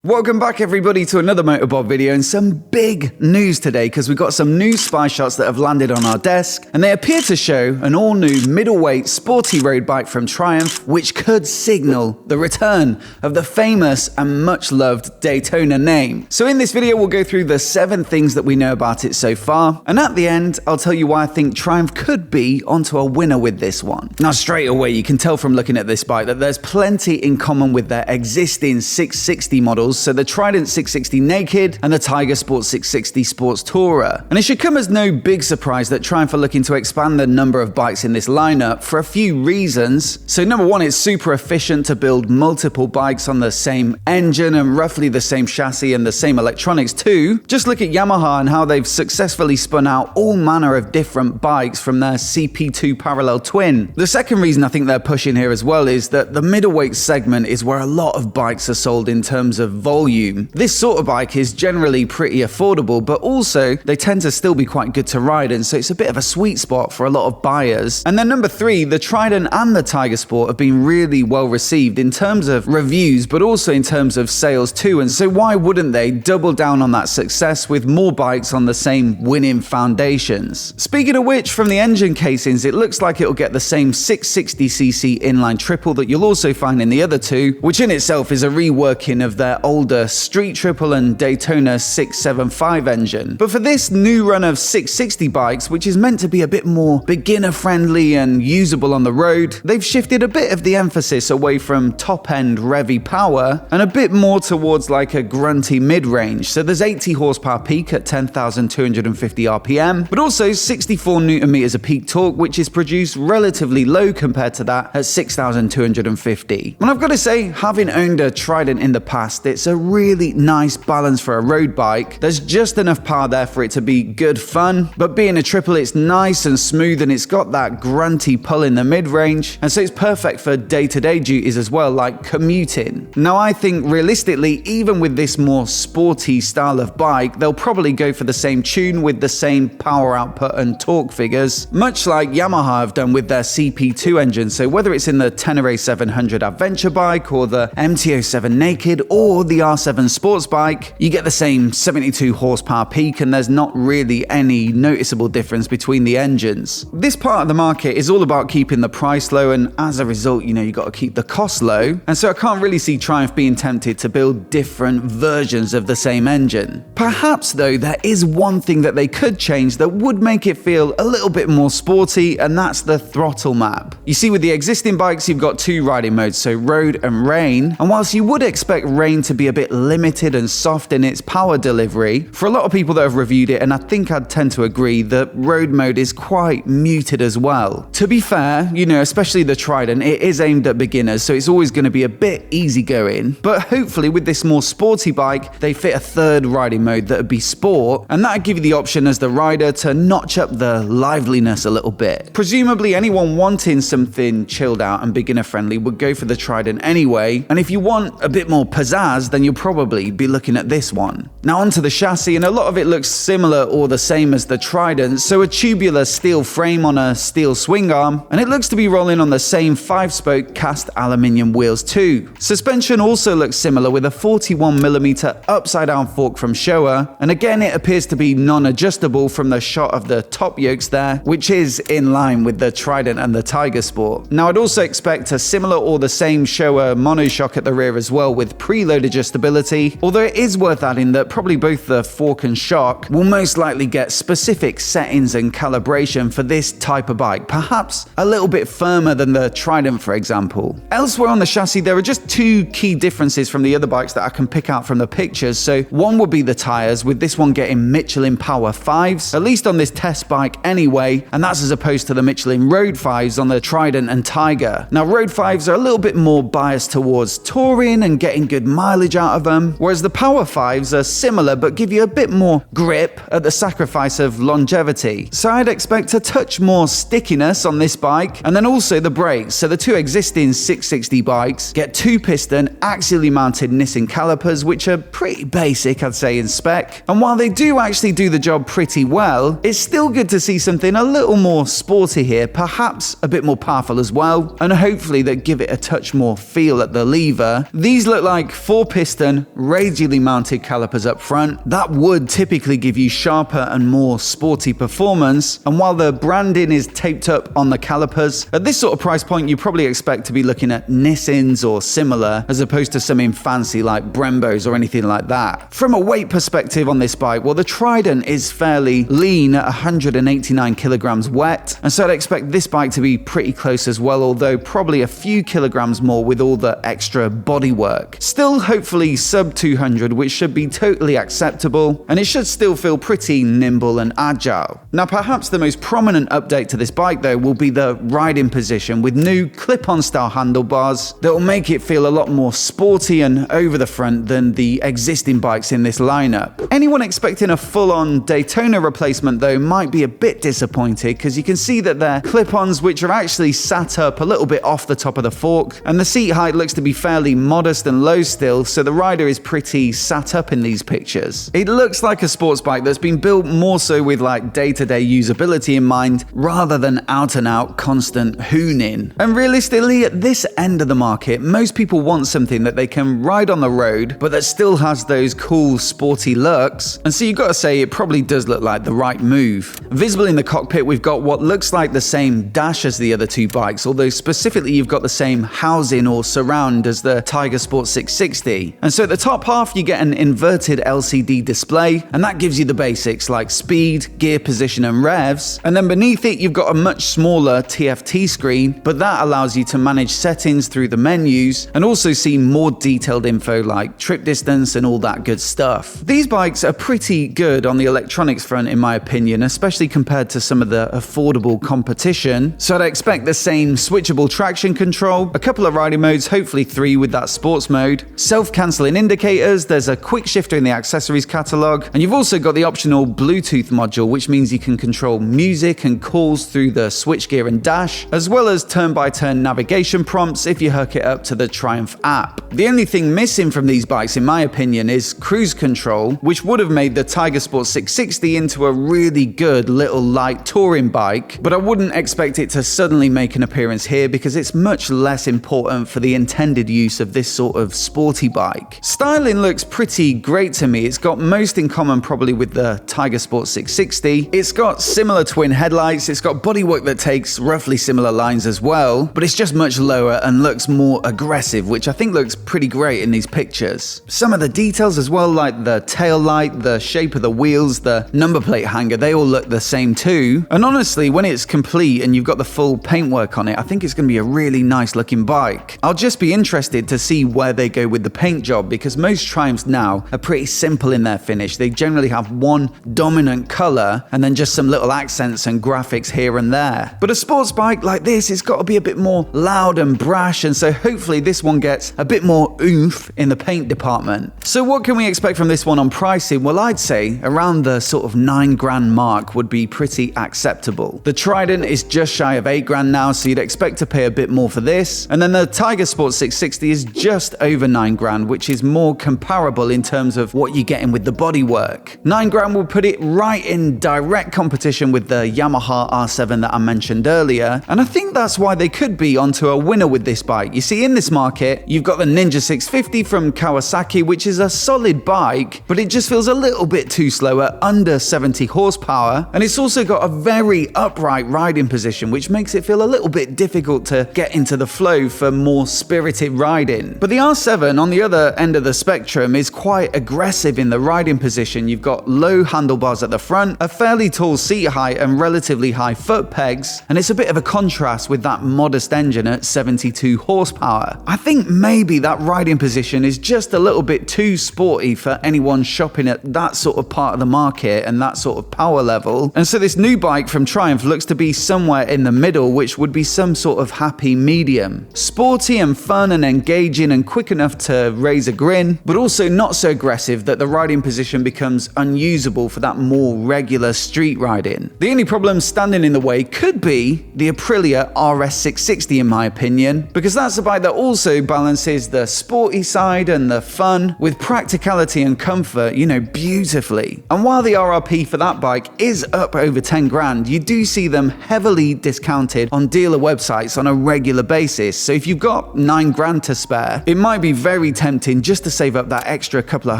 Welcome back everybody to another MOTOBOB video and some big news today because we've got some new spy shots that have landed on our desk and they appear to show an all-new middleweight sporty road bike from Triumph which could signal the return of the famous and much loved Daytona name. So in this video we'll go through the 7 things that we know about it so far, and at the end I'll tell you why I think Triumph could be onto a winner with this one. Now straight away you can tell from looking at this bike that there's plenty in common with their existing 660 models. So the Trident 660 Naked and the Tiger Sport 660 Sports Tourer. And it should come as no big surprise that Triumph are looking to expand the number of bikes in this lineup for a few reasons. So number one, it's super efficient to build multiple bikes on the same engine and roughly the same chassis and the same electronics too. Just look at Yamaha and how they've successfully spun out all manner of different bikes from their CP2 parallel twin. The second reason I think they're pushing here as well is that the middleweight segment is where a lot of bikes are sold in terms of volume. This sort of bike is generally pretty affordable, but also they tend to still be quite good to ride, and so it's a bit of a sweet spot for a lot of buyers. And then number 3, the Trident and the Tiger Sport have been really well received in terms of reviews, but also in terms of sales too, and so why wouldn't they double down on that success with more bikes on the same winning foundations? Speaking of which, from the engine casings, it looks like it'll get the same 660cc inline triple that you'll also find in the other two, which in itself is a reworking of their older Street Triple and Daytona 675 engine. But for this new run of 660 bikes, which is meant to be a bit more beginner friendly and usable on the road, they've shifted a bit of the emphasis away from top end revvy power and a bit more towards like a grunty mid-range. So there's 80 horsepower peak at 10,250 RPM, but also 64 Newton meters of peak torque, which is produced relatively low compared to that at 6,250. And I've got to say, having owned a Trident in the past, it's a really nice balance for a road bike. There's just enough power there for it to be good fun, but being a triple, it's nice and smooth and it's got that grunty pull in the mid-range, and so it's perfect for day-to-day duties as well, like commuting. Now I think realistically, even with this more sporty style of bike, they'll probably go for the same tune with the same power output and torque figures, much like Yamaha have done with their CP2 engine. So whether it's in the Tenere 700 adventure bike or the MT-07 Naked or the R7 sports bike, you get the same 72 horsepower peak and there's not really any noticeable difference between the engines. This part of the market is all about keeping the price low, and as a result, you got to keep the cost low, and so I can't really see Triumph being tempted to build different versions of the same engine. Perhaps though, there is one thing that they could change that would make it feel a little bit more sporty, and that's the throttle map. You see, with the existing bikes, you've got 2 riding modes, so road and rain, and whilst you would expect rain to be a bit limited and soft in its power delivery, for a lot of people that have reviewed it, and I think I'd tend to agree, that road mode is quite muted as well. To be fair, especially the Trident, it is aimed at beginners, so it's always going to be a bit easygoing, but hopefully with this more sporty bike, they fit a 3rd riding mode that would be sport, and that would give you the option as the rider to notch up the liveliness a little bit. Presumably anyone wanting something chilled out and beginner friendly would go for the Trident anyway, and if you want a bit more pizzazz, then you'll probably be looking at this one. Now onto the chassis, and a lot of it looks similar or the same as the Trident, so a tubular steel frame on a steel swing arm, and it looks to be rolling on the same 5-spoke cast aluminium wheels too. Suspension also looks similar with a 41mm upside down fork from Showa, and again it appears to be non-adjustable from the shot of the top yokes there, which is in line with the Trident and the Tiger Sport. Now I'd also expect a similar or the same Showa monoshock at the rear as well with preload adjustability, although it is worth adding that probably both the fork and shock will most likely get specific settings and calibration for this type of bike, perhaps a little bit firmer than the Trident for example. Elsewhere on the chassis there are just 2 key differences from the other bikes that I can pick out from the pictures. So one would be the tyres, with this one getting Michelin Power 5s, at least on this test bike anyway, and that's as opposed to the Michelin Road 5s on the Trident and Tiger. Now Road 5s are a little bit more biased towards touring and getting good mileage out of them, whereas the Power 5s are similar but give you a bit more grip at the sacrifice of longevity. So I'd expect a touch more stickiness on this bike, and then also the brakes. So the 2 existing 660 bikes get 2-piston axially mounted Nissan calipers, which are pretty basic I'd say in spec, and while they do actually do the job pretty well, it's still good to see something a little more sporty here, perhaps a bit more powerful as well, and hopefully that give it a touch more feel at the lever. These look like 4 4-piston, radially mounted calipers up front. That would typically give you sharper and more sporty performance, and while the branding is taped up on the calipers, at this sort of price point you probably expect to be looking at Nissans or similar, as opposed to something fancy like Brembos or anything like that. From a weight perspective on this bike, well, the Trident is fairly lean at 189 kilograms wet, and so I'd expect this bike to be pretty close as well, although probably a few kilograms more with all the extra bodywork. Still hopefully sub 200, which should be totally acceptable, and it should still feel pretty nimble and agile. Now perhaps the most prominent update to this bike though will be the riding position, with new clip-on style handlebars that will make it feel a lot more sporty and over the front than the existing bikes in this lineup. Anyone expecting a full-on Daytona replacement though might be a bit disappointed, because you can see that they're clip-ons which are actually sat up a little bit off the top of the fork, and the seat height looks to be fairly modest and low still, so the rider is pretty sat up in these pictures. It looks like a sports bike that's been built more so with like day-to-day usability in mind, rather than out-and-out constant hooning. And realistically, at this end of the market, most people want something that they can ride on the road, but that still has those cool sporty looks, and so you've got to say it probably does look like the right move. Visible in the cockpit, we've got what looks like the same dash as the other two bikes, although specifically you've got the same housing or surround as the Tiger Sport 660. And so at the top half you get an inverted LCD display, and that gives you the basics like speed, gear position and revs, and then beneath it you've got a much smaller TFT screen, but that allows you to manage settings through the menus and also see more detailed info like trip distance and all that good stuff. These bikes are pretty good on the electronics front in my opinion, especially compared to some of the affordable competition, so I'd expect the same switchable traction control, a couple of riding modes, hopefully 3 with that sports mode, self-cancelling indicators, there's a quick shifter in the accessories catalogue, and you've also got the optional Bluetooth module, which means you can control music and calls through the switchgear and dash, as well as turn-by-turn navigation prompts if you hook it up to the Triumph app. The only thing missing from these bikes in my opinion is cruise control, which would have made the Tiger Sport 660 into a really good little light touring bike, but I wouldn't expect it to suddenly make an appearance here because it's much less important for the intended use of this sort of sporty bike. Styling looks pretty great to me. It's got most in common probably with the Tiger Sport 660. It's got similar twin headlights, it's got bodywork that takes roughly similar lines as well, but it's just much lower and looks more aggressive, which I think looks pretty great in these pictures. Some of the details as well, like the tail light, the shape of the wheels, the number plate hanger, they all look the same too. And honestly, when it's complete and you've got the full paintwork on it, I think it's going to be a really nice looking bike. I'll just be interested to see where they go with the paint job, because most Triumphs now are pretty simple in their finish. They generally have one dominant color and then just some little accents and graphics here and there. But a sports bike like this, it's got to be a bit more loud and brash, and so hopefully this one gets a bit more oomph in the paint department. So what can we expect from this one on pricing? Well, I'd say around the sort of $9,000 mark would be pretty acceptable. The Trident is just shy of $8,000 now, so you'd expect to pay a bit more for this. And then the Tiger Sport 660 is just over $9,000, which is more comparable in terms of what you're getting with the bodywork. $9,000 will put it right in direct competition with the Yamaha R7 that I mentioned earlier, and I think that's why they could be onto a winner with this bike. You see, in this market, you've got the Ninja 650 from Kawasaki, which is a solid bike, but it just feels a little bit too slow at under 70 horsepower, and it's also got a very upright riding position, which makes it feel a little bit difficult to get into the flow for more spirited riding. But the R7 on the other end of the spectrum is quite aggressive in the riding position. You've got low handlebars at the front, a fairly tall seat height and relatively high foot pegs, and it's a bit of a contrast with that modest engine at 72 horsepower. I think maybe that riding position is just a little bit too sporty for anyone shopping at that sort of part of the market and that sort of power level, and so this new bike from Triumph looks to be somewhere in the middle, which would be some sort of happy medium. Sporty and fun and engaging and quick enough to raise a grin, but also not so aggressive that the riding position becomes unusable for that more regular street riding. The only problem standing in the way could be the Aprilia RS660 in my opinion, because that's a bike that also balances the sporty side and the fun with practicality and comfort, you know, beautifully. And while the RRP for that bike is up over $10,000, you do see them heavily discounted on dealer websites on a regular basis. So if you've got $9,000 to spare, it might be very tempting just to save up that extra couple of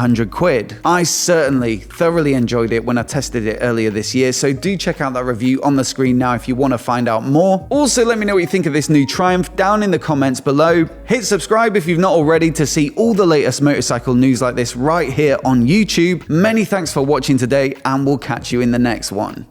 £100. I certainly thoroughly enjoyed it when I tested it earlier this year, so do check out that review on the screen now if you want to find out more. Also, let me know what you think of this new Triumph down in the comments below. Hit subscribe if you've not already to see all the latest motorcycle news like this right here on YouTube. Many thanks for watching today, and we'll catch you in the next one.